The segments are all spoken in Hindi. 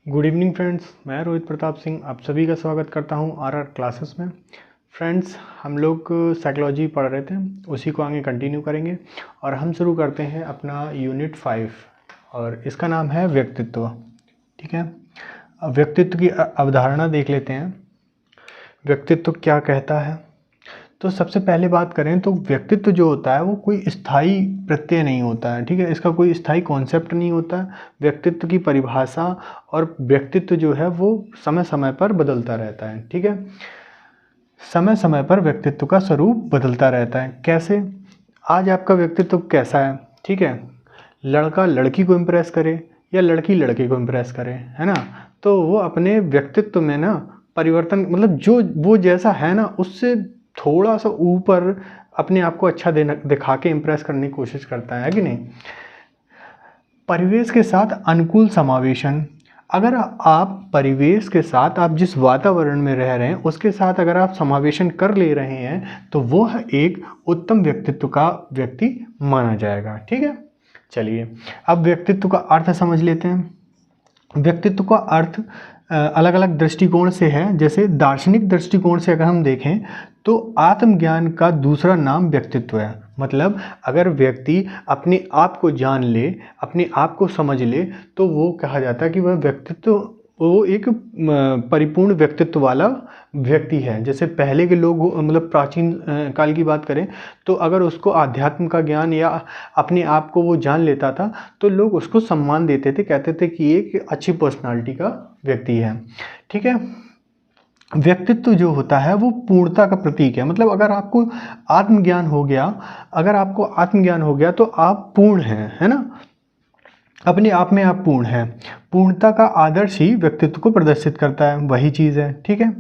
गुड इवनिंग फ्रेंड्स, मैं रोहित प्रताप सिंह आप सभी का स्वागत करता हूं आरआर क्लासेस में। फ्रेंड्स, हम लोग साइकोलॉजी पढ़ रहे थे, उसी को आगे कंटिन्यू करेंगे और हम शुरू करते हैं अपना यूनिट 5 और इसका नाम है व्यक्तित्व। ठीक है, अब व्यक्तित्व की अवधारणा देख लेते हैं। व्यक्तित्व क्या कहता है? तो सबसे पहले बात करें तो व्यक्तित्व जो होता है वो कोई स्थायी प्रत्यय नहीं होता है। ठीक है, इसका कोई स्थायी कॉन्सेप्ट नहीं होता है। व्यक्तित्व की परिभाषा और व्यक्तित्व जो है वो समय समय पर बदलता रहता है। ठीक है, समय समय पर व्यक्तित्व का स्वरूप बदलता रहता है। कैसे? आज आपका व्यक्तित्व कैसा है? ठीक है, लड़का लड़की को इम्प्रेस करे या लड़की लड़के को इम्प्रेस करे, है ना, तो वो अपने व्यक्तित्व में ना परिवर्तन, मतलब जो वो जैसा है ना उससे थोड़ा सा ऊपर अपने आप को अच्छा दिखा के इम्प्रेस करने की कोशिश करता है कि नहीं। परिवेश के साथ अनुकूल समावेशन। अगर आप परिवेश के साथ, आप जिस वातावरण में रह रहे हैं उसके साथ अगर आप समावेशन कर ले रहे हैं तो वह एक उत्तम व्यक्तित्व का व्यक्ति माना जाएगा। ठीक है, चलिए अब व्यक्तित्व का अर्थ समझ लेते हैं। व्यक्तित्व का अर्थ अलग अलग दृष्टिकोण से है। जैसे दार्शनिक दृष्टिकोण से अगर हम देखें तो आत्मज्ञान का दूसरा नाम व्यक्तित्व है। मतलब अगर व्यक्ति अपने आप को जान ले, अपने आप को समझ ले, तो वो कहा जाता है कि वह व्यक्तित्व, वो एक परिपूर्ण व्यक्तित्व वाला व्यक्ति है। जैसे पहले के लोग, मतलब प्राचीन काल की बात करें तो अगर उसको आध्यात्म का ज्ञान या अपने आप को वो जान लेता था तो लोग उसको सम्मान देते थे, कहते थे कि एक अच्छी पर्सनालिटी का व्यक्ति है। ठीक है, व्यक्तित्व जो होता है वो पूर्णता का प्रतीक है। मतलब अगर आपको आत्मज्ञान हो गया, अगर आपको आत्मज्ञान हो गया तो आप पूर्ण हैं, है ना, अपने आप में आप पूर्ण हैं। पूर्णता का आदर्श ही व्यक्तित्व को प्रदर्शित करता है, वही चीज़ है। ठीक है,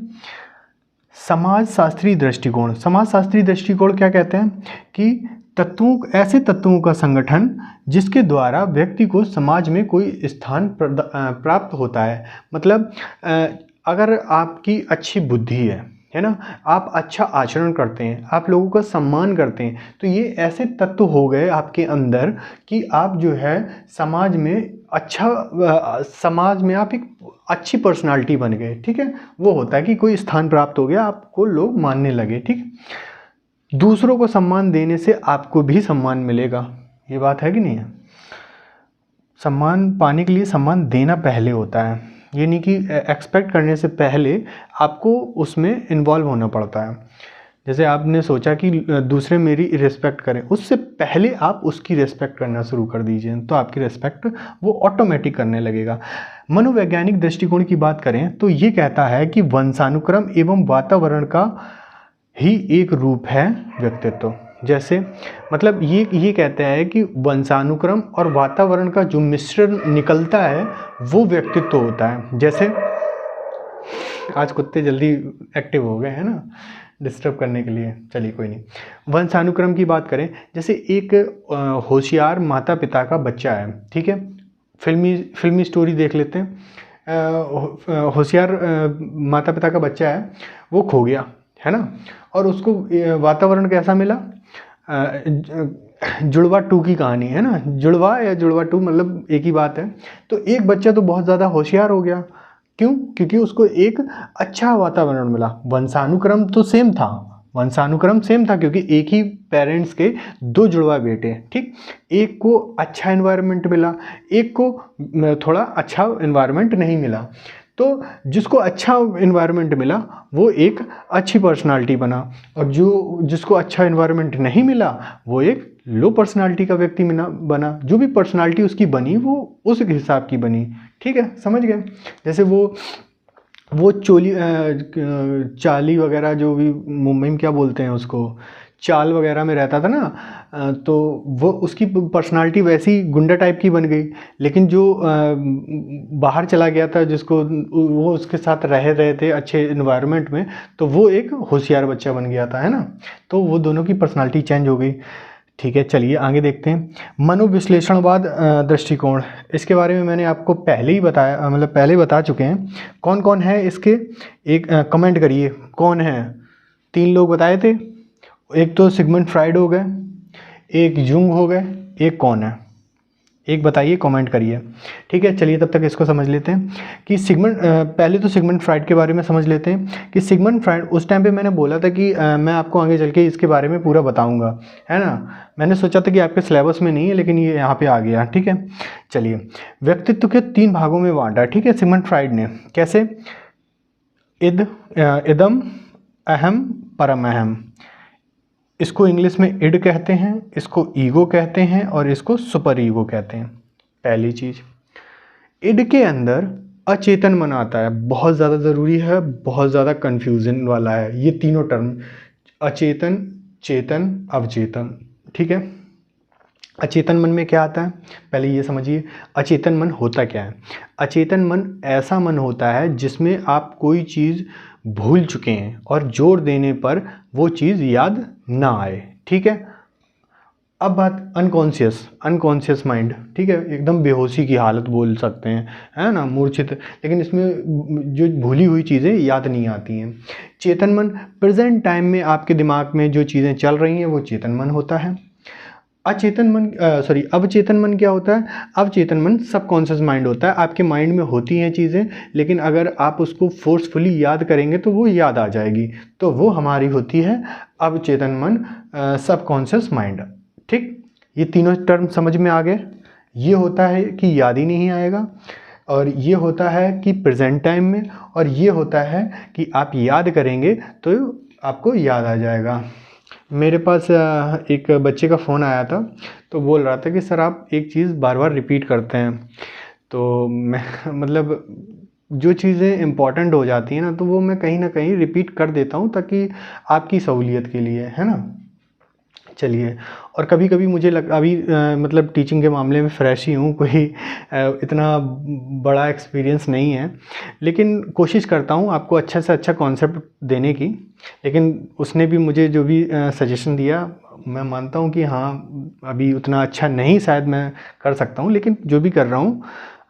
समाज शास्त्रीय दृष्टिकोण। समाज शास्त्रीय दृष्टिकोण क्या कहते हैं कि तत्वों, ऐसे तत्वों का संगठन जिसके द्वारा व्यक्ति को समाज में कोई स्थान प्राप्त होता है। मतलब अगर आपकी अच्छी बुद्धि है ना, आप अच्छा आचरण करते हैं, आप लोगों का सम्मान करते हैं, तो ये ऐसे तत्व हो गए आपके अंदर कि आप जो है समाज में समाज में आप एक अच्छी पर्सनालिटी बन गए। ठीक है, वो होता है कि कोई स्थान प्राप्त हो गया, आपको लोग मानने लगे। ठीक, दूसरों को सम्मान देने से आपको भी सम्मान मिलेगा, ये बात है कि नहीं है। सम्मान पाने के लिए सम्मान देना पहले होता है, ये नहीं कि एक्सपेक्ट करने से पहले आपको उसमें इन्वॉल्व होना पड़ता है। जैसे आपने सोचा कि दूसरे मेरी रिस्पेक्ट करें, उससे पहले आप उसकी रिस्पेक्ट करना शुरू कर दीजिए तो आपकी रिस्पेक्ट वो ऑटोमेटिक करने लगेगा। मनोवैज्ञानिक दृष्टिकोण की बात करें तो ये कहता है कि वंशानुक्रम एवं वातावरण का ही एक रूप है व्यक्तित्व। जैसे मतलब ये कहते हैं कि वंशानुक्रम और वातावरण का जो मिश्रण निकलता है वो व्यक्तित्व होता है। जैसे आज कुत्ते जल्दी एक्टिव हो गए हैं ना, डिस्टर्ब करने के लिए। चलिए कोई नहीं, वंशानुक्रम की बात करें, जैसे एक होशियार माता पिता का बच्चा है। ठीक है, फिल्मी स्टोरी देख लेते हैं। होशियार माता पिता का बच्चा है, वो खो गया, है ना, और उसको वातावरण कैसा मिला? जुड़वा 2 की कहानी है ना, जुड़वा या जुड़वा 2 मतलब एक ही बात है। तो एक बच्चा तो बहुत ज़्यादा होशियार हो गया, क्यों? क्योंकि उसको एक अच्छा वातावरण मिला। वंशानुक्रम तो सेम था, वंशानुक्रम सेम था क्योंकि एक ही पेरेंट्स के 2 जुड़वा बेटे। ठीक, एक को अच्छा एनवायरनमेंट मिला, एक को थोड़ा अच्छा एनवायरनमेंट नहीं मिला। तो जिसको अच्छा एनवायरनमेंट मिला वो एक अच्छी पर्सनालिटी बना, और जिसको अच्छा एनवायरनमेंट नहीं मिला वो एक लो पर्सनालिटी का व्यक्ति बना। जो भी पर्सनालिटी उसकी बनी वो उस हिसाब की बनी। ठीक है, समझ गए। जैसे वो चाली वगैरह, जो भी मुंबई में क्या बोलते हैं उसको, चाल वगैरह में रहता था ना, तो वो उसकी पर्सनालिटी वैसी गुंडा टाइप की बन गई। लेकिन जो बाहर चला गया था, जिसको वो उसके साथ रह रहे थे अच्छे इन्वायरमेंट में, तो वो एक होशियार बच्चा बन गया था, है ना। तो वो दोनों की पर्सनालिटी चेंज हो गई। ठीक है, चलिए आगे देखते हैं। मनोविश्लेषणवाद दृष्टिकोण, इसके बारे में मैंने आपको पहले ही बताया, मतलब पहले बता चुके हैं। कौन कौन है इसके, एक कमेंट करिए कौन है। 3 लोग बताए थे, एक तो सिगमंड फ्राइड हो गए, एक जुंग हो गए, एक कौन है? एक बताइए, कमेंट करिए। ठीक है, चलिए तब तक इसको समझ लेते हैं कि सिगमंड, पहले तो सिगमंड फ्राइड के बारे में समझ लेते हैं कि सिगमंड फ्राइड, उस टाइम पे मैंने बोला था कि मैं आपको आगे चल के इसके बारे में पूरा बताऊंगा, है ना। मैंने सोचा था कि आपके सिलेबस में नहीं है, लेकिन ये यहाँ पे आ गया। ठीक है, चलिए, व्यक्तित्व के 3 भागों में बांटा, ठीक है, सिगमंड फ्राइड ने। कैसे? इदम, अहम, परम अहम। इसको इंग्लिश में इड कहते हैं, इसको ईगो कहते हैं, और इसको सुपर ईगो कहते हैं। पहली चीज, इड के अंदर अचेतन मन आता है, बहुत ज़्यादा ज़रूरी है, बहुत ज़्यादा कन्फ्यूजन वाला है ये तीनों टर्म, अचेतन, चेतन, अवचेतन। ठीक है, अचेतन मन में क्या आता है, पहले ये समझिए अचेतन मन होता क्या है। अचेतन मन ऐसा मन होता है जिसमें आप कोई चीज़ भूल चुके हैं और जोर देने पर वो चीज़ याद ना आए। ठीक है, अब बात अनकॉन्शियस माइंड। ठीक है, एकदम बेहोशी की हालत बोल सकते हैं, है ना, मूर्छित, लेकिन इसमें जो भूली हुई चीज़ें याद नहीं आती हैं। चेतन मन, प्रेजेंट टाइम में आपके दिमाग में जो चीज़ें चल रही हैं वो चेतन मन होता है। अवचेतन मन क्या होता है? अवचेतन मन सबकॉन्शियस माइंड होता है, आपके माइंड में होती हैं चीज़ें, लेकिन अगर आप उसको फोर्सफुली याद करेंगे तो वो याद आ जाएगी, तो वो हमारी होती है अवचेतन मन, सबकॉन्शियस माइंड। ठीक, ये तीनों टर्म समझ में आ गए। ये होता है कि याद ही नहीं आएगा, और ये होता है कि प्रेजेंट टाइम में, और ये होता है कि आप याद करेंगे तो आपको याद आ जाएगा। मेरे पास एक बच्चे का फ़ोन आया था, तो बोल रहा था कि सर आप एक चीज़ बार बार रिपीट करते हैं। तो मैं मतलब जो चीज़ें इम्पॉर्टेंट हो जाती हैं ना, तो वो मैं कहीं ना कहीं रिपीट कर देता हूँ ताकि आपकी सहूलियत के लिए, है ना। चलिए, और कभी कभी मुझे अभी मतलब टीचिंग के मामले में फ्रेश ही हूँ, कोई इतना बड़ा एक्सपीरियंस नहीं है, लेकिन कोशिश करता हूँ आपको अच्छा से अच्छा कॉन्सेप्ट देने की। लेकिन उसने भी मुझे जो भी सजेशन दिया, मैं मानता हूँ कि हाँ अभी उतना अच्छा नहीं शायद मैं कर सकता हूँ, लेकिन जो भी कर रहा हूँ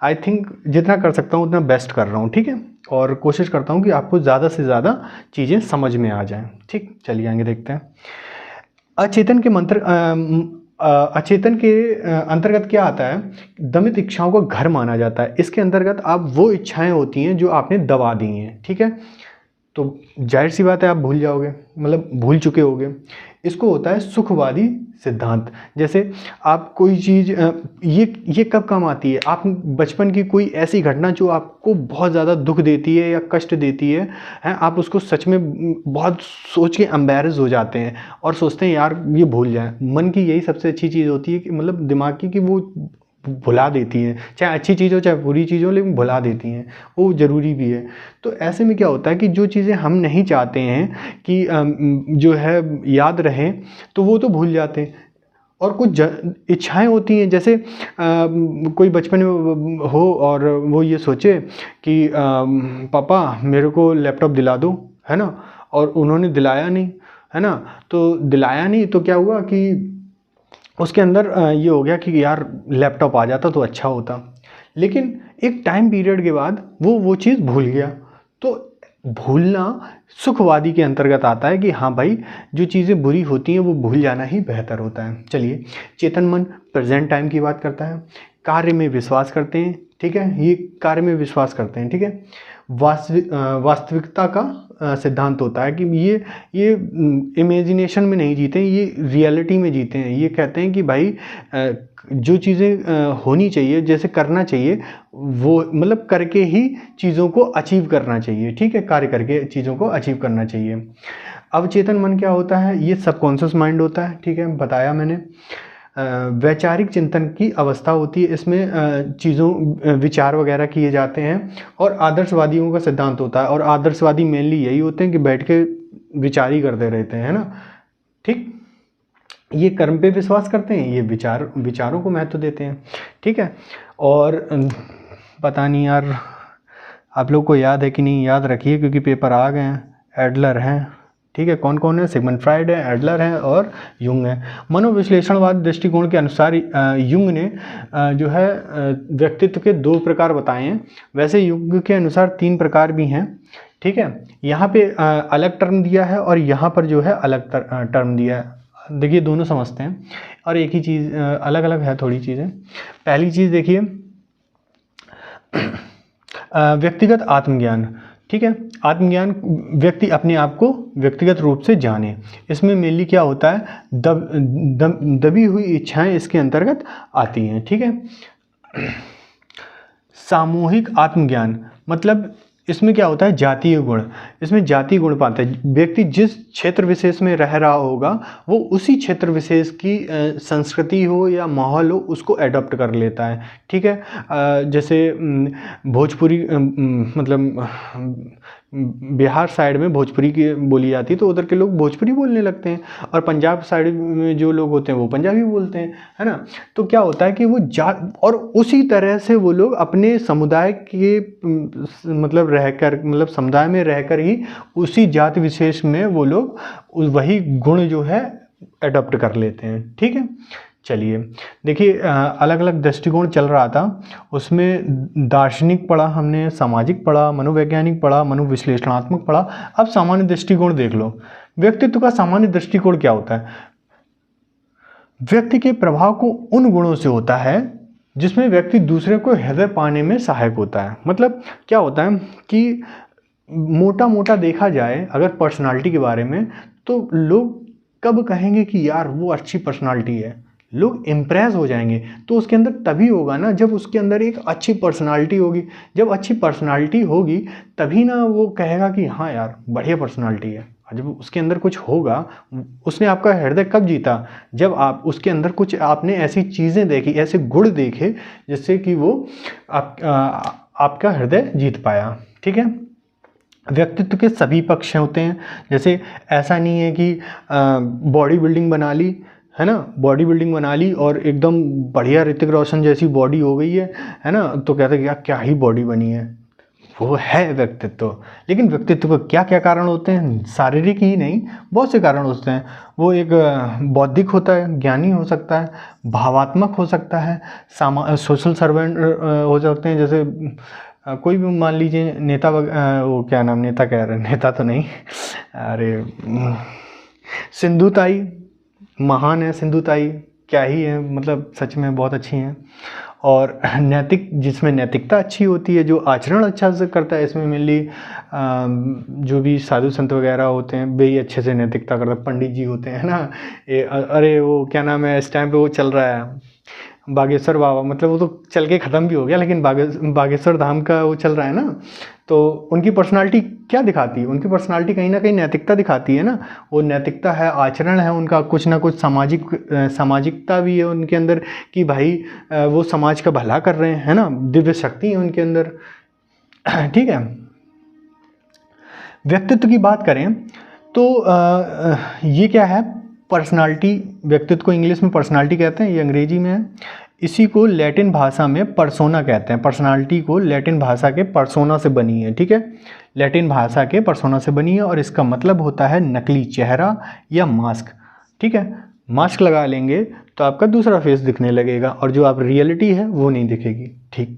आई थिंक जितना कर सकता हूँ उतना बेस्ट कर रहा हूँ। ठीक है, और कोशिश करता हूँ कि आपको ज़्यादा से ज़्यादा चीज़ें समझ में आ जाएँ। ठीक, चलिए आगे देखते हैं। अचेतन के अचेतन के अंतर्गत क्या आता है? दमित इच्छाओं को घर माना जाता है। इसके अंतर्गत आप वो इच्छाएं होती हैं जो आपने दबा दी हैं। ठीक है, तो जाहिर सी बात है आप भूल जाओगे, मतलब भूल चुके होगे। इसको होता है सुखवादी सिद्धांत। जैसे आप कोई चीज़, ये कब काम आती है? आप बचपन की कोई ऐसी घटना जो आपको बहुत ज़्यादा दुख देती है या कष्ट देती है, आप उसको सच में बहुत सोच के एम्बैरेस हो जाते हैं और सोचते हैं यार ये भूल जाए। मन की यही सबसे अच्छी चीज़ होती है कि मतलब दिमाग की, कि वो भुला देती हैं, चाहे अच्छी चीज़ हो चाहे बुरी चीज़ हो, लेकिन भुला देती हैं, वो ज़रूरी भी है। तो ऐसे में क्या होता है कि जो चीज़ें हम नहीं चाहते हैं कि जो है याद रहें, तो वो तो भूल जाते हैं। और कुछ इच्छाएं होती हैं, जैसे कोई बचपन में हो और वो ये सोचे कि पापा मेरे को लैपटॉप दिला दो, है ना, और उन्होंने दिलाया नहीं, है ना। तो दिलाया नहीं तो क्या हुआ कि उसके अंदर ये हो गया कि यार लैपटॉप आ जाता तो अच्छा होता, लेकिन एक टाइम पीरियड के बाद वो चीज़ भूल गया। तो भूलना सुखवादी के अंतर्गत आता है कि हाँ भाई जो चीज़ें बुरी होती हैं वो भूल जाना ही बेहतर होता है। चलिए, चेतन मन प्रेजेंट टाइम की बात करता है, कार्य में विश्वास करते हैं। ठीक है, ये कार्य में विश्वास करते हैं। ठीक है, वास्तविकता का सिद्धांत होता है कि ये इमेजिनेशन में नहीं जीते, ये रियलिटी में जीते हैं। ये कहते हैं कि भाई जो चीज़ें होनी चाहिए, जैसे करना चाहिए, वो मतलब करके ही चीज़ों को अचीव करना चाहिए। ठीक है, कार्य करके चीज़ों को अचीव करना चाहिए। अवचेतन मन क्या होता है? ये सबकॉन्शियस माइंड होता है। ठीक है, बताया मैंने। वैचारिक चिंतन की अवस्था होती है, इसमें चीज़ों विचार वगैरह किए जाते हैं। और आदर्शवादियों का सिद्धांत होता है, और आदर्शवादी मेनली यही होते हैं कि बैठ के विचार ही करते रहते हैं, है ना। ठीक, ये कर्म पे विश्वास करते हैं, ये विचारों को महत्व देते हैं। ठीक है, और पता नहीं यार आप लोग को याद है कि नहीं, याद रखिए क्योंकि पेपर आ गए हैं। एडलर हैं, ठीक है, कौन कौन है? सिगमंड फ्राइड है, एडलर है और युंग है। मनोविश्लेषणवाद दृष्टिकोण के अनुसार युंग ने जो है व्यक्तित्व के 2 प्रकार बताए हैं। वैसे युंग के अनुसार 3 प्रकार भी हैं। ठीक है, यहाँ पे अलग टर्म दिया है और यहाँ पर जो है अलग टर्म दिया है। देखिए दोनों समझते हैं और एक ही चीज़, अलग अलग है थोड़ी चीज़ें। पहली चीज़ देखिए व्यक्तिगत आत्मज्ञान, ठीक है। आत्मज्ञान, व्यक्ति अपने आप को व्यक्तिगत रूप से जाने। इसमें मेनली क्या होता है, दबी हुई इच्छाएं इसके अंतर्गत आती हैं, ठीक है। सामूहिक आत्मज्ञान मतलब इसमें क्या होता है, जातीय गुण। इसमें जातीय गुण पाता है। व्यक्ति जिस क्षेत्र विशेष में रह रहा होगा वो उसी क्षेत्र विशेष की संस्कृति हो या माहौल हो उसको एडॉप्ट कर लेता है, ठीक है। जैसे भोजपुरी मतलब बिहार साइड में भोजपुरी की बोली जाती है तो उधर के लोग भोजपुरी बोलने लगते हैं, और पंजाब साइड में जो लोग होते हैं वो पंजाबी बोलते हैं, है ना। तो क्या होता है कि वो और उसी तरह से वो लोग अपने समुदाय के मतलब रहकर, मतलब समुदाय में रहकर ही उसी जाति विशेष में वो लोग वही गुण जो है अडॉप्ट कर लेते हैं, ठीक है। चलिए देखिए अलग अलग दृष्टिकोण चल रहा था, उसमें दार्शनिक पढ़ा हमने, सामाजिक पढ़ा, मनोवैज्ञानिक पढ़ा, मनोविश्लेषणात्मक पढ़ा। अब सामान्य दृष्टिकोण देख लो। व्यक्तित्व का सामान्य दृष्टिकोण क्या होता है, व्यक्ति के प्रभाव को उन गुणों से होता है जिसमें व्यक्ति दूसरे को हृदय पाने में सहायक होता है। मतलब क्या होता है कि मोटा मोटा देखा जाए अगर पर्सनालिटी के बारे में, तो लोग कब कहेंगे कि यार वो अच्छी पर्सनालिटी है, लोग इम्प्रेस हो जाएंगे तो उसके अंदर तभी होगा ना जब उसके अंदर एक अच्छी पर्सनालिटी होगी। जब अच्छी पर्सनालिटी होगी तभी ना वो कहेगा कि हाँ यार बढ़िया पर्सनालिटी है। जब उसके अंदर कुछ होगा, उसने आपका हृदय कब जीता, जब आप उसके अंदर कुछ आपने ऐसी चीज़ें देखी, ऐसे गुण देखे जिससे कि वो आपका हृदय जीत पाया, ठीक है। व्यक्तित्व के सभी पक्ष होते हैं। जैसे ऐसा नहीं है कि बॉडी बिल्डिंग बना ली, है ना, बॉडी बिल्डिंग बना ली और एकदम बढ़िया ऋतिक रोशन जैसी बॉडी हो गई है ना, तो कहते हैं क्या ही बॉडी बनी है। वो है व्यक्तित्व। लेकिन व्यक्तित्व के क्या क्या कारण होते हैं, शारीरिक ही नहीं बहुत से कारण होते हैं। वो एक बौद्धिक होता है, ज्ञानी हो सकता है, भावात्मक हो सकता है, सोशल सर्वेंट हो सकते हैं। जैसे कोई भी मान लीजिए नेता वो क्या नाम, नेता कह रहे हैं, नेता तो नहीं, अरे सिंधुताई महान है। सिंधुताई क्या ही है, मतलब सच में बहुत अच्छी हैं। और नैतिक, जिसमें नैतिकता अच्छी होती है, जो आचरण अच्छा से करता है। इसमें मेनली जो भी साधु संत वगैरह होते हैं वे ही अच्छे से नैतिकता करते हैं। पंडित जी होते हैं ना, अरे वो क्या नाम है, इस टाइम पे वो चल रहा है बागेश्वर बाबा, मतलब वो तो चल के ख़त्म भी हो गया, लेकिन बागेश्वर धाम का वो चल रहा है ना। तो उनकी पर्सनालिटी क्या दिखाती है, उनकी पर्सनालिटी कहीं ना कहीं नैतिकता दिखाती है ना। वो नैतिकता है, आचरण है उनका, कुछ ना कुछ सामाजिकता भी है उनके अंदर कि भाई वो समाज का भला कर रहे हैं ना, दिव्य शक्ति है उनके अंदर, ठीक है। व्यक्तित्व की बात करें तो ये क्या है, पर्सनालिटी। व्यक्तित्व को इंग्लिश में पर्सनालिटी कहते हैं, ये अंग्रेजी में है। इसी को लैटिन भाषा में पर्सोना कहते हैं। पर्सनालिटी को लैटिन भाषा के पर्सोना से बनी है, ठीक है, लैटिन भाषा के पर्सोना से बनी है, और इसका मतलब होता है नकली चेहरा या मास्क, ठीक है। मास्क लगा लेंगे तो आपका दूसरा फेस दिखने लगेगा और जो आप रियलिटी है वो नहीं दिखेगी, ठीक।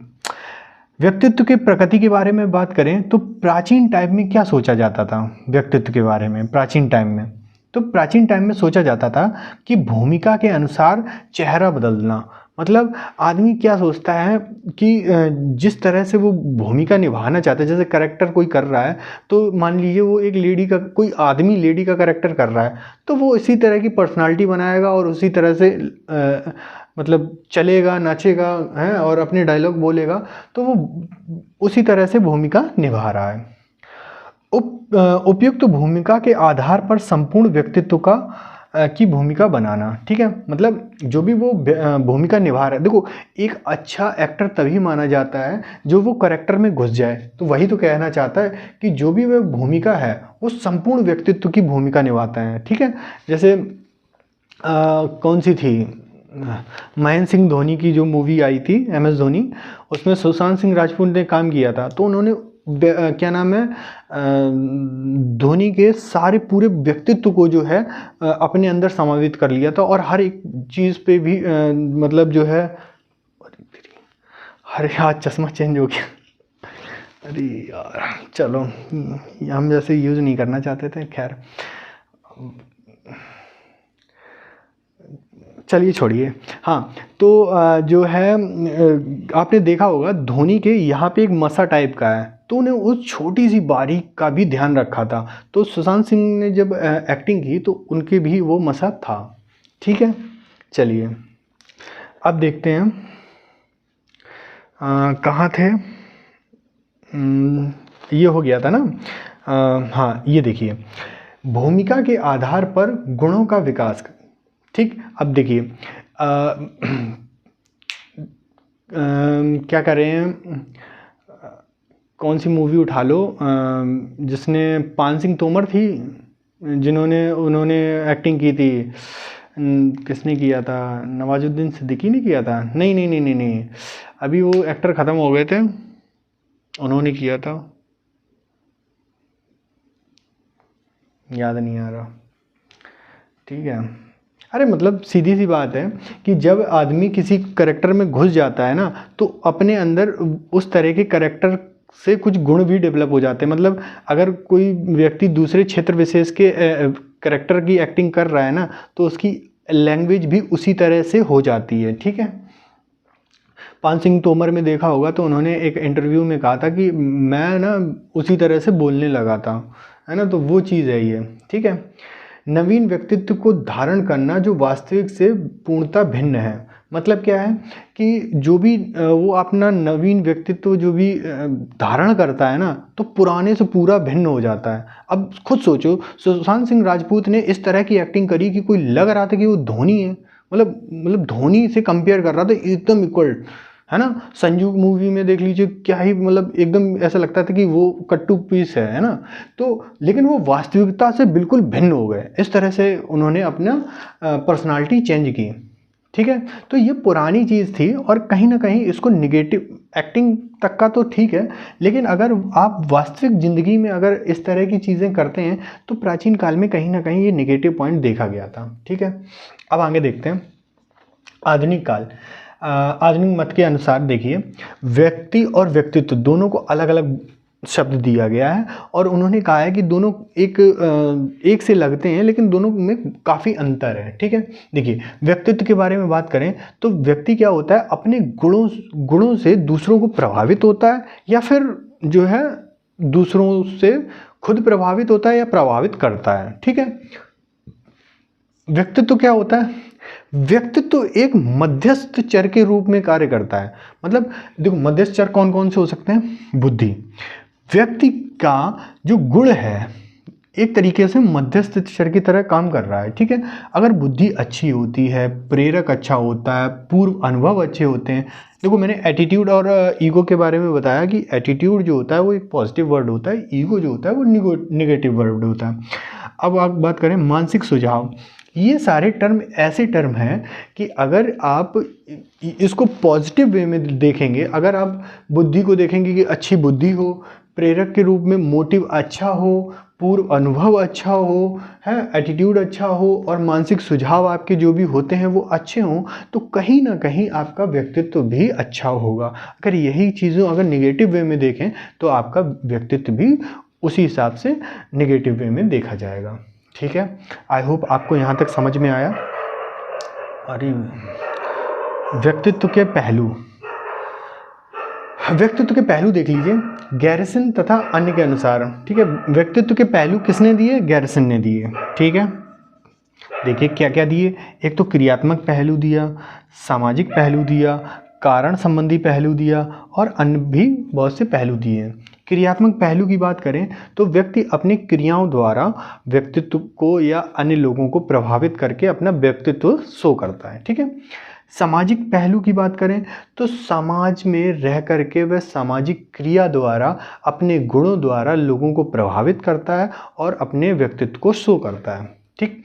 व्यक्तित्व के प्रकृति के बारे में बात करें तो प्राचीन टाइम में क्या सोचा जाता था व्यक्तित्व के बारे में, प्राचीन टाइम में, तो प्राचीन टाइम में सोचा जाता था कि भूमिका के अनुसार चेहरा बदलना। मतलब आदमी क्या सोचता है कि जिस तरह से वो भूमिका निभाना चाहता है, जैसे करेक्टर कोई कर रहा है तो मान लीजिए वो एक लेडी का, कोई आदमी लेडी का करेक्टर कर रहा है तो वो इसी तरह की पर्सनालिटी बनाएगा और उसी तरह से मतलब चलेगा, नाचेगा, है, और अपने डायलॉग बोलेगा, तो वो उसी तरह से भूमिका निभा रहा है। उपयुक्त भूमिका के आधार पर संपूर्ण व्यक्तित्व की भूमिका बनाना, ठीक है। मतलब जो भी वो भूमिका निभा रहा है, देखो एक अच्छा एक्टर तभी माना जाता है जो वो करेक्टर में घुस जाए। तो वही तो कहना चाहता है कि जो भी वह भूमिका है वो संपूर्ण व्यक्तित्व की भूमिका निभाता है, ठीक है। जैसे कौन सी थी, महेंद्र सिंह धोनी की जो मूवी आई थी MS धोनी, उसमें सुशांत सिंह राजपूत ने काम किया था। तो उन्होंने क्या नाम है, धोनी के सारे पूरे व्यक्तित्व को जो है अपने अंदर समावित कर लिया था, और हर एक चीज़ पे भी मतलब जो है, अरे आज चश्मा चेंज हो गया, अरे यार चलो, हम जैसे यूज़ नहीं करना चाहते थे, खैर। चलिए छोड़िए। हाँ, तो जो है आपने देखा होगा धोनी के यहाँ पे एक मसा टाइप का है, तो उन्हें उस छोटी सी बारीक का भी ध्यान रखा था। तो सुशांत सिंह ने जब एक्टिंग की तो उनके भी वो मसा था। ठीक है, चलिए अब देखते हैं कहाँ थे। ये हो गया था ना। हाँ, ये देखिए, भूमिका के आधार पर गुणों का विकास। ठीक, अब देखिए क्या करें, कौन सी मूवी उठा लो जिसने पान सिंह तोमर थी, उन्होंने एक्टिंग की थी। किसने किया था? नवाजुद्दीन सिद्दीकी ने किया था? नहीं नहीं नहीं नहीं नहीं, अभी वो एक्टर ख़त्म हो गए थे, उन्होंने किया था, याद नहीं आ रहा। ठीक है, अरे मतलब सीधी सी बात है कि जब आदमी किसी करेक्टर में घुस जाता है ना, तो अपने अंदर उस तरह के करेक्टर से कुछ गुण भी डेवलप हो जाते हैं। मतलब अगर कोई व्यक्ति दूसरे क्षेत्र विशेष के करेक्टर की एक्टिंग कर रहा है ना, तो उसकी लैंग्वेज भी उसी तरह से हो जाती है। ठीक है, पान सिंह तोमर में देखा होगा तो उन्होंने एक इंटरव्यू में कहा था कि मैं ना उसी तरह से बोलने लगा था, है ना, तो वो चीज़ है ये। ठीक है, नवीन व्यक्तित्व को धारण करना जो वास्तविक से पूर्णतः भिन्न है। मतलब क्या है कि जो भी वो अपना नवीन व्यक्तित्व जो भी धारण करता है ना, तो पुराने से पूरा भिन्न हो जाता है। अब खुद सोचो, सुशांत सिंह राजपूत ने इस तरह की एक्टिंग करी कि कोई लग रहा था कि वो धोनी है, मतलब धोनी से कंपेयर कर रहा था, एकदम इक्वल, है ना। संजू मूवी में देख लीजिए, क्या ही मतलब एकदम ऐसा लगता था कि वो कट्टू पीस है ना। तो लेकिन वो वास्तविकता से बिल्कुल भिन्न हो गए, इस तरह से उन्होंने अपना पर्सनालिटी चेंज की। ठीक है, तो ये पुरानी चीज़ थी और कहीं ना कहीं इसको निगेटिव एक्टिंग तक का तो ठीक है, लेकिन अगर आप वास्तविक ज़िंदगी में अगर इस तरह की चीज़ें करते हैं तो प्राचीन काल में कहीं ना कहीं ये निगेटिव पॉइंट देखा गया था। ठीक है, अब आगे देखते हैं आधुनिक काल। आधुनिक मत के अनुसार देखिए, व्यक्ति और व्यक्तित्व दोनों को अलग अलग शब्द दिया गया है और उन्होंने कहा है कि दोनों एक से लगते हैं, लेकिन दोनों में काफ़ी अंतर है। ठीक है, देखिए व्यक्तित्व के बारे में बात करें तो व्यक्ति क्या होता है, अपने गुणों से दूसरों को प्रभावित होता है, या फिर जो है दूसरों से खुद प्रभावित होता है या प्रभावित करता है। ठीक है, व्यक्तित्व क्या होता है? व्यक्तित्व एक मध्यस्थ चर के रूप में कार्य करता है। मतलब देखो, मध्यस्थ चर कौन कौन से हो सकते हैं? बुद्धि। व्यक्ति का जो गुण है एक तरीके से मध्यस्थ चर की तरह काम कर रहा है। ठीक है, अगर बुद्धि अच्छी होती है, प्रेरक अच्छा होता है, पूर्व अनुभव अच्छे होते हैं। देखो, मैंने एटीट्यूड और ईगो के बारे में बताया कि एटीट्यूड जो होता है वो एक पॉजिटिव वर्ड होता है, ईगो जो होता है वो निगेटिव वर्ड होता है। अब आप बात करें मानसिक सुझाव, ये सारे टर्म ऐसे टर्म हैं कि अगर आप इसको पॉजिटिव वे में देखेंगे, अगर आप बुद्धि को देखेंगे कि अच्छी बुद्धि हो, प्रेरक के रूप में मोटिव अच्छा हो, पूर्व अनुभव अच्छा हो, है एटीट्यूड अच्छा हो, और मानसिक सुझाव आपके जो भी होते हैं वो अच्छे हों, तो कहीं ना कहीं आपका व्यक्तित्व भी अच्छा होगा। अगर यही चीज़ों अगर निगेटिव वे में देखें तो आपका व्यक्तित्व भी उसी हिसाब से निगेटिव वे में देखा जाएगा। ठीक है, आई होप आपको यहाँ तक समझ में आया। अरे व्यक्तित्व के पहलू, व्यक्तित्व के पहलू देख लीजिए गैरिसन तथा अन्य के अनुसार। ठीक है, व्यक्तित्व के पहलू किसने दिए? गैरिसन ने दिए। ठीक है, देखिए क्या क्या दिए, एक तो क्रियात्मक पहलू दिया, सामाजिक पहलू दिया, कारण संबंधी पहलू दिया, और अन्य भी बहुत से पहलू दिए। क्रियात्मक पहलू की बात करें तो व्यक्ति अपनी क्रियाओं द्वारा व्यक्तित्व को या अन्य लोगों को प्रभावित करके अपना व्यक्तित्व शो करता है। ठीक है, सामाजिक पहलू की बात करें तो समाज में रह करके वह सामाजिक क्रिया द्वारा अपने गुणों द्वारा लोगों को प्रभावित करता है और अपने व्यक्तित्व को शो करता है। ठीक,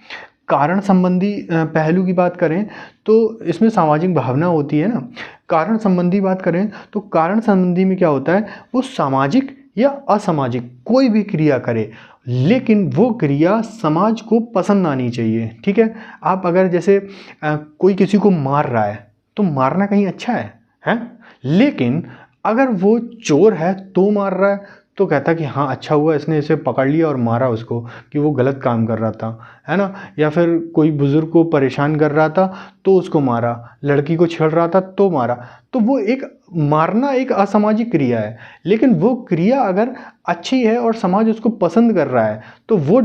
कारण संबंधी पहलू की बात करें तो इसमें सामाजिक भावना होती है ना। कारण संबंधी बात करें तो कारण संबंधी में क्या होता है, वो सामाजिक या असामाजिक कोई भी क्रिया करे, लेकिन वो क्रिया समाज को पसंद आनी चाहिए। ठीक है, आप अगर जैसे कोई किसी को मार रहा है तो मारना कहीं अच्छा है? लेकिन अगर वो चोर है तो मार रहा है तो कहता कि हाँ अच्छा हुआ इसने इसे पकड़ लिया और मारा उसको कि वो गलत काम कर रहा था, है ना। या फिर कोई बुज़ुर्ग को परेशान कर रहा था तो उसको मारा, लड़की को छेड़ रहा था तो मारा। तो वो एक मारना एक असामाजिक क्रिया है, लेकिन वो क्रिया अगर अच्छी है और समाज उसको पसंद कर रहा है तो वो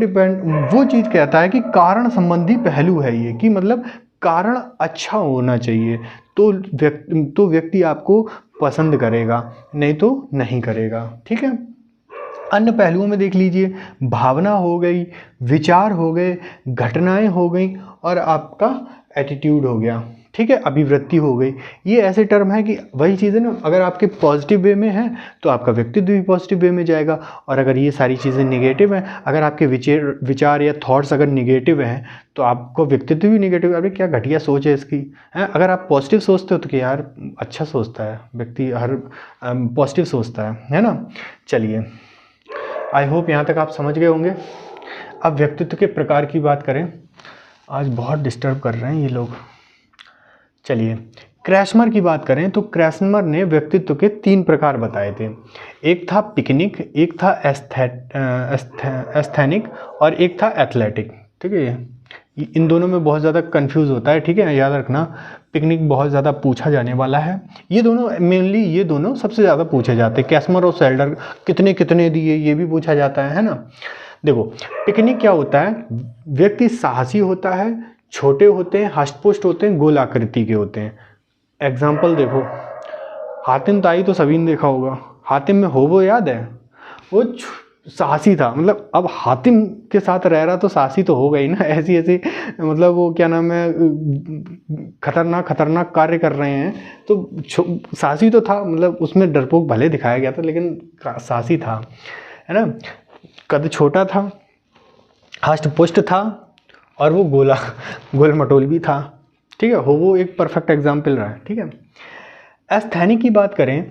चीज़ कहता है कि कारण संबंधी पहलू है ये, कि मतलब कारण अच्छा होना चाहिए तो व्यक्ति आपको पसंद करेगा, नहीं तो नहीं करेगा। ठीक है। अन्य पहलुओं में देख लीजिए, भावना हो गई, विचार हो गए, घटनाएं हो गई और आपका एटीट्यूड हो गया। ठीक है, अभिवृत्ति हो गई। ये ऐसे टर्म है कि वही चीज़ है ना, अगर आपके पॉजिटिव वे में है तो आपका व्यक्तित्व भी पॉजिटिव वे में जाएगा, और अगर ये सारी चीज़ें निगेटिव हैं, अगर आपके विचार या थॉट्स अगर निगेटिव हैं तो आपको व्यक्तित्व भी निगेटिव। अरे क्या घटिया सोच है इसकी, है। अगर आप पॉजिटिव सोचते हो तो कि यार अच्छा सोचता है व्यक्ति, हर पॉजिटिव सोचता है ना। चलिए, आई होप यहाँ तक आप समझ गए होंगे। अब व्यक्तित्व के प्रकार की बात करें, आज बहुत डिस्टर्ब कर रहे हैं ये लोग। चलिए, क्रैस्मर की बात करें तो क्रैस्मर ने व्यक्तित्व के 3 प्रकार बताए थे। एक था पिकनिक, एक था एस्थेनिक और एक था एथलेटिक। ठीक है, इन दोनों में बहुत ज़्यादा कंफ्यूज होता है। ठीक है, याद रखना, पिकनिक बहुत ज़्यादा पूछा जाने वाला है। ये दोनों सबसे ज़्यादा पूछे जाते हैं। कैस्मर और सेल्डर कितने कितने दिए, ये भी पूछा जाता है ना। देखो, पिकनिक क्या होता है, व्यक्ति साहसी होता है, छोटे होते हैं, हष्टपुष्ट होते हैं, गोल आकृति के होते हैं। एग्जाम्पल देखो, हातिम ताई तो सभी ने देखा होगा। हातिम में होबो याद है, वो साहसी था। मतलब अब हातिम के साथ रह रहा तो साहसी तो हो गई ना। ऐसी मतलब वो क्या नाम है, खतरनाक कार्य कर रहे हैं तो साहसी तो था। मतलब उसमें डरपोक भले दिखाया गया था लेकिन साहसी था, है ना। कद छोटा था, हष्टपुष्ट था और वो गोल मटोल भी था। ठीक है, वो एक परफेक्ट एग्जाम्पल रहा है। ठीक है। एस्थेनिक की बात करें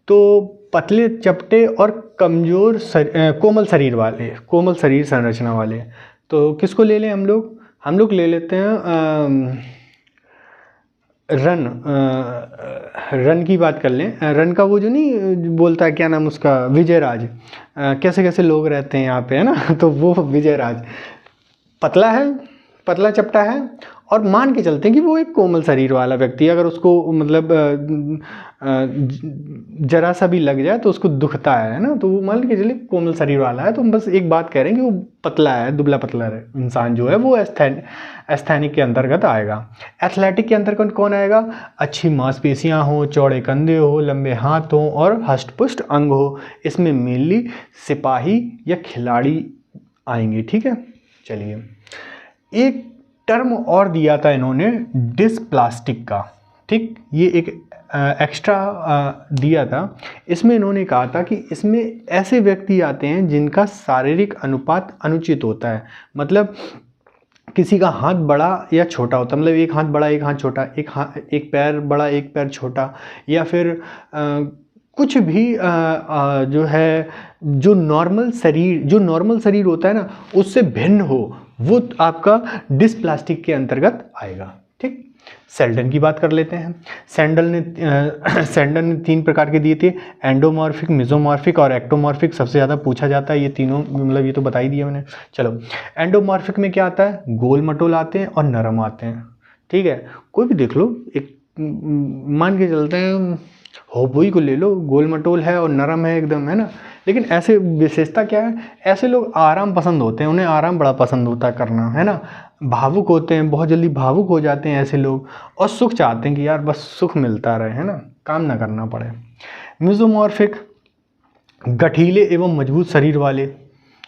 तो पतले चपटे और कमज़ोर कोमल शरीर संरचना वाले। तो किसको ले लें हम लोग ले लेते हैं रन की बात कर लें। रन का वो जो नहीं बोलता है, क्या नाम उसका, विजयराज। कैसे कैसे लोग रहते हैं यहाँ पे, है ना। तो वो विजयराज पतला है, पतला चपटा है और मान के चलते हैं कि वो एक कोमल शरीर वाला व्यक्ति है। अगर उसको मतलब जरा सा भी लग जाए तो उसको दुखता है ना। तो वो मान के चलिए कोमल शरीर वाला है। तो हम बस एक बात कह रहे हैं कि वो पतला है, दुबला पतला है इंसान जो है, वो एस्थेनिक के अंतर्गत आएगा। एथलेटिक के अंतर्गत कौन आएगा, अच्छी मांसपेशियां हो, चौड़े कंधे हो, लंबे हाथ हो और हष्टपुष्ट अंग हो। इसमें मेनली सिपाही या खिलाड़ी आएंगे। ठीक है। चलिए, एक टर्म और दिया था इन्होंने डिस्प्लास्टिक का। ठीक, ये एक एक्स्ट्रा दिया था। इसमें इन्होंने कहा था कि इसमें ऐसे व्यक्ति आते हैं जिनका शारीरिक अनुपात अनुचित होता है। मतलब किसी का हाथ बड़ा या छोटा होता है, मतलब एक हाथ बड़ा एक हाथ छोटा, एक पैर बड़ा एक पैर छोटा, या फिर कुछ भी जो है जो नॉर्मल शरीर होता है ना उससे भिन्न हो, वो आपका डिस्प्लास्टिक के अंतर्गत आएगा। ठीक। सेल्डन की बात कर लेते हैं। सैंडल ने 3 प्रकार के दिए थे, एंडोमॉर्फिक, मेसोमॉर्फिक और एक्टोमॉर्फिक। सबसे ज़्यादा पूछा जाता है ये तीनों, मतलब ये तो बता ही दिया मैंने। चलो, एंडोमॉर्फिक में क्या आता है, गोल मटोल आते हैं और नरम आते हैं। ठीक है, कोई भी देख लो, एक मान के चलते हैं होबोई को ले लो, गोल मटोल है और नरम है एकदम, है ना। लेकिन ऐसे विशेषता क्या है, ऐसे लोग आराम पसंद होते हैं, उन्हें आराम बड़ा पसंद होता है करना, है ना। भावुक होते हैं, बहुत जल्दी भावुक हो जाते हैं ऐसे लोग, और सुख चाहते हैं कि यार बस सुख मिलता रहे, है ना, काम ना करना पड़े। मेसोमॉर्फिक, गठीले एवं मजबूत शरीर वाले,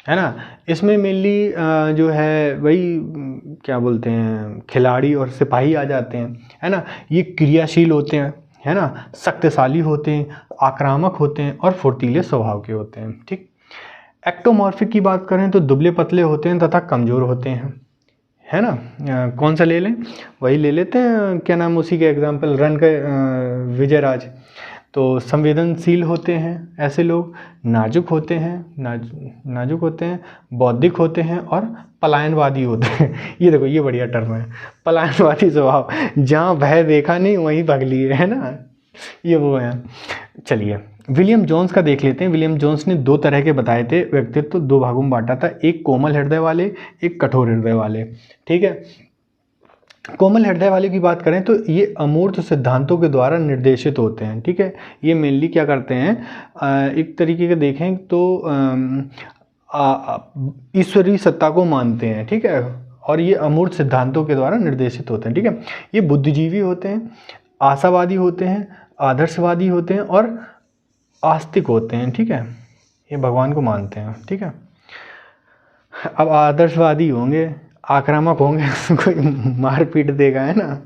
है ना। इसमें मेनली जो है वही क्या बोलते हैं, खिलाड़ी और सिपाही आ जाते हैं, है ना। ये क्रियाशील होते हैं, है ना, शक्तिशाली होते हैं, आक्रामक होते हैं और फुर्तीले स्वभाव के होते हैं। ठीक। एक्टोमॉर्फिक की बात करें तो दुबले पतले होते हैं तथा कमज़ोर होते हैं, है ना। कौन सा ले लें, वही ले लेते हैं, क्या नाम उसी के एग्जाम्पल, रन के विजयराज। तो संवेदनशील होते हैं ऐसे लोग, नाजुक होते हैं, बौद्धिक होते हैं और पलायनवादी होते हैं। ये देखो, ये बढ़िया टर्म है, पलायनवादी स्वभाव, जहाँ भय देखा नहीं वहीं भाग लिए, है ना, ये वो है। चलिए, विलियम जोन्स का देख लेते हैं। विलियम जोन्स ने 2 तरह के बताए थे व्यक्तित्व, 2 भागों में बांटा था, एक कोमल हृदय वाले, एक कठोर हृदय वाले। ठीक है, कोमल हृदय वाले की बात करें तो ये अमूर्त सिद्धांतों के द्वारा निर्देशित होते हैं। ठीक है, ये मेनली क्या करते हैं, एक तरीके के देखें तो ईश्वरीय सत्ता को मानते हैं। ठीक है, और ये अमूर्त सिद्धांतों के द्वारा निर्देशित होते हैं। ठीक है, ये बुद्धिजीवी होते हैं, आशावादी होते हैं, आदर्शवादी होते हैं और आस्तिक होते हैं। ठीक है, ये भगवान को मानते हैं। ठीक है, अब आदर्शवादी होंगे, आक्रामक होंगे, कोई मार पीट देगा, है ना।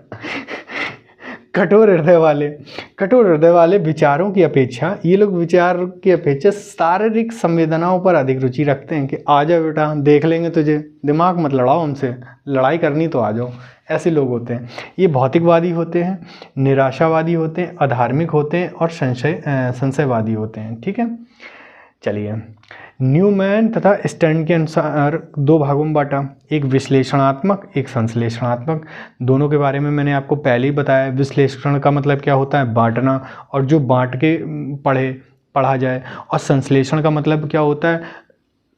कठोर हृदय वाले विचारों की अपेक्षा, ये लोग विचार की अपेक्षा शारीरिक संवेदनाओं पर अधिक रुचि रखते हैं कि आ जाओ बेटा, देख लेंगे तुझे, दिमाग मत लड़ाओ हमसे, लड़ाई करनी तो आ जाओ, ऐसे लोग होते हैं। ये भौतिकवादी होते हैं, निराशावादी होते हैं, अधार्मिक होते हैं और संशयवादी होते हैं। ठीक है, चलिए, न्यूमैन तथा स्टर्न के अनुसार 2 भागों में बांटा, एक विश्लेषणात्मक, एक संश्लेषणात्मक। दोनों के बारे में मैंने आपको पहले ही बताया। विश्लेषण का मतलब क्या होता है, बांटना, और जो बांट के पढ़ा जाए, और संश्लेषण का मतलब क्या होता है,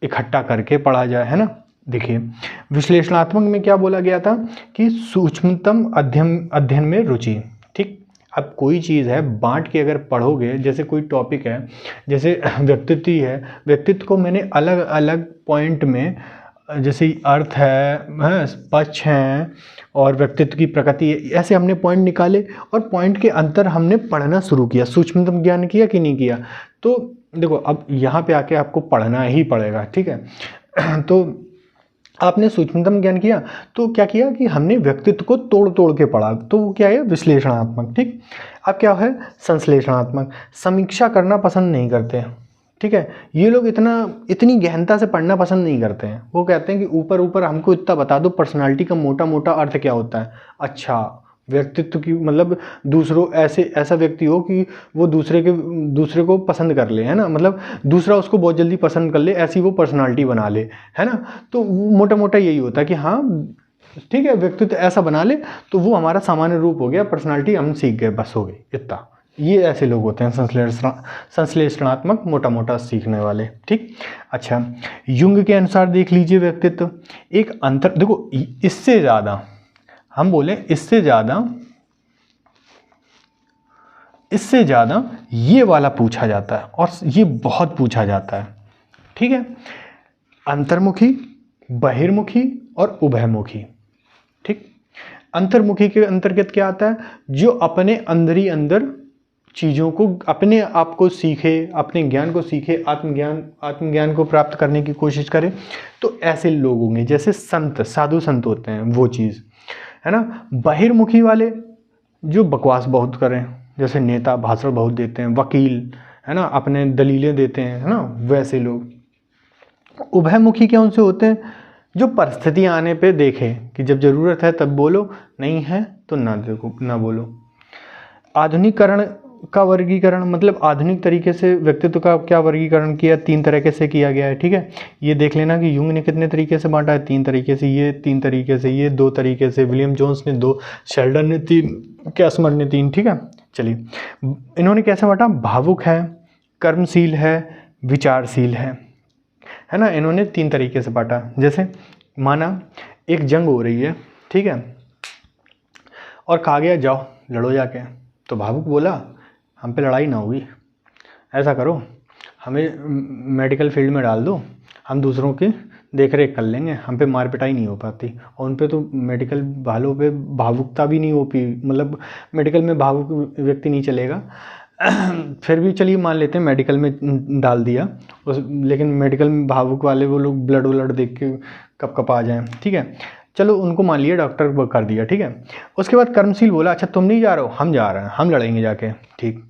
इकट्ठा करके पढ़ा जाए, है ना। देखिए, विश्लेषणात्मक में क्या बोला गया था कि सूक्ष्मतम अध्ययन में रुचि। ठीक, अब कोई चीज़ है बांट के अगर पढ़ोगे, जैसे कोई टॉपिक है, जैसे व्यक्तित्व है, व्यक्तित्व को मैंने अलग अलग पॉइंट में, जैसे अर्थ है, पक्ष हैं और व्यक्तित्व की प्रकृति है, ऐसे हमने पॉइंट निकाले और पॉइंट के अंतर हमने पढ़ना शुरू किया, सूक्ष्मतम ज्ञान किया कि नहीं किया। तो देखो, अब यहाँ पे आके आपको पढ़ना ही पड़ेगा। ठीक है, तो आपने सूक्ष्मतम ज्ञान किया तो क्या किया कि हमने व्यक्तित्व को तोड़ तोड़ के पढ़ा, तो वो क्या है, विश्लेषणात्मक। ठीक, अब क्या है, संश्लेषणात्मक। समीक्षा करना पसंद नहीं करते। ठीक है, ये लोग इतनी गहनता से पढ़ना पसंद नहीं करते हैं। वो कहते हैं कि ऊपर ऊपर हमको इतना बता दो, पर्सनालिटी का मोटा मोटा अर्थ क्या होता है। अच्छा, व्यक्तित्व की मतलब ऐसा व्यक्ति हो कि वो दूसरे को पसंद कर ले, है ना, मतलब दूसरा उसको बहुत जल्दी पसंद कर ले, ऐसी वो पर्सनालिटी बना ले, है ना। तो मोटा मोटा यही होता है कि हाँ ठीक है, व्यक्तित्व ऐसा बना ले तो वो हमारा सामान्य रूप हो गया, पर्सनालिटी हम सीख गए, बस हो गई इतना। ये ऐसे लोग होते हैं संश्लेषणात्मक, मोटा मोटा सीखने वाले। ठीक, अच्छा, युंग के अनुसार देख लीजिए व्यक्तित्व एक अंतर। देखो, इससे ज़्यादा हम बोले, इससे ज़्यादा ये वाला पूछा जाता है, और ये बहुत पूछा जाता है। ठीक है, अंतर्मुखी, बहिर्मुखी और उभयमुखी। ठीक, अंतर्मुखी के अंतर्गत क्या आता है, जो अपने अंदर ही अंदर चीज़ों को, अपने आप को सीखे, अपने ज्ञान को सीखे, आत्मज्ञान को प्राप्त करने की कोशिश करे। तो ऐसे लोग होंगे, जैसे संत, साधु संत होते हैं, वो चीज़ है ना। बहिर्मुखी वाले जो बकवास बहुत करें, जैसे नेता भाषण बहुत देते हैं, वकील, है ना, अपने दलीलें देते हैं, है ना, वैसे लोग। उभयमुखी क्या उनसे होते हैं, जो परिस्थितियाँ आने पे देखे कि जब ज़रूरत है तब बोलो, नहीं है तो ना बोलो। आधुनिकीकरण का वर्गीकरण, मतलब आधुनिक तरीके से व्यक्तित्व का क्या वर्गीकरण किया, 3 तरीके से किया गया है। ठीक है, ये देख लेना कि युंग ने कितने तरीके से बांटा है, 3 तरीके से, ये 3 तरीके से, ये 2 तरीके से, विलियम जोन्स ने 2, शेल्डन ने 3, कैसमर ने 3। ठीक है, चलिए, इन्होंने कैसे बांटा, भावुक है, कर्मशील है, विचारशील है ना। इन्होंने 3 तरीके से बांटा। जैसे माना एक जंग हो रही है, ठीक है, और कहा गया जाओ लड़ो जाके, तो भावुक बोला हम पे लड़ाई ना होगी, ऐसा करो हमें मेडिकल फील्ड में डाल दो, हम दूसरों की देख रेख कर लेंगे, हम पे मार पिटाई नहीं हो पाती। और उन पे तो मेडिकल वालों पे भावुकता भी नहीं हो पी, मतलब मेडिकल में भावुक व्यक्ति नहीं चलेगा। फिर भी चलिए मान लेते हैं मेडिकल में डाल दिया लेकिन मेडिकल में भावुक वाले वो लोग ब्लड व्लड देख के कप आ जाएँ। ठीक है, चलो उनको मान लिया, डॉक्टर कर दिया। ठीक है, उसके बाद कर्मशील बोला अच्छा तुम नहीं जा रहे हो, हम जा रहे हैं, हम लड़ेंगे जाके। ठीक,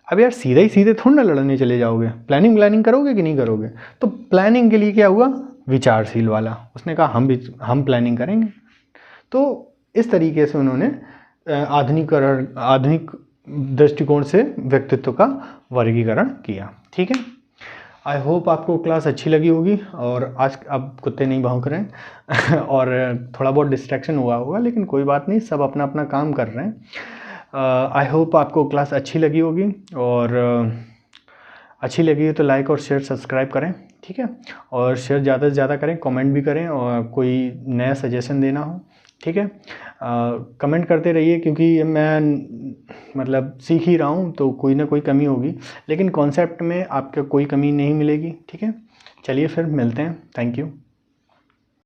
अब यार सीधे थोड़ा ना लड़ने चले जाओगे, प्लानिंग करोगे कि नहीं करोगे। तो प्लानिंग के लिए क्या हुआ, विचारशील वाला, उसने कहा हम प्लानिंग करेंगे। तो इस तरीके से उन्होंने आधुनिक दृष्टिकोण से व्यक्तित्व का वर्गीकरण किया। ठीक है, आई होप आपको क्लास अच्छी लगी होगी, और आज अब कुत्ते नहीं भौंक रहे हैं और थोड़ा बहुत डिस्ट्रैक्शन हुआ होगा, लेकिन कोई बात नहीं, सब अपना अपना काम कर रहे हैं। आई होप आपको क्लास अच्छी लगी होगी, और अच्छी लगी हो तो लाइक और शेयर सब्सक्राइब करें, ठीक है। और शेयर ज़्यादा से ज़्यादा करें, कमेंट भी करें, और कोई नया सजेशन देना हो, ठीक है, कमेंट करते रहिए, क्योंकि मैं मतलब सीख ही रहा हूँ तो कोई ना कोई कमी होगी, लेकिन कॉन्सेप्ट में आपका कोई कमी नहीं मिलेगी, ठीक है। चलिए फिर मिलते हैं, थैंक यू।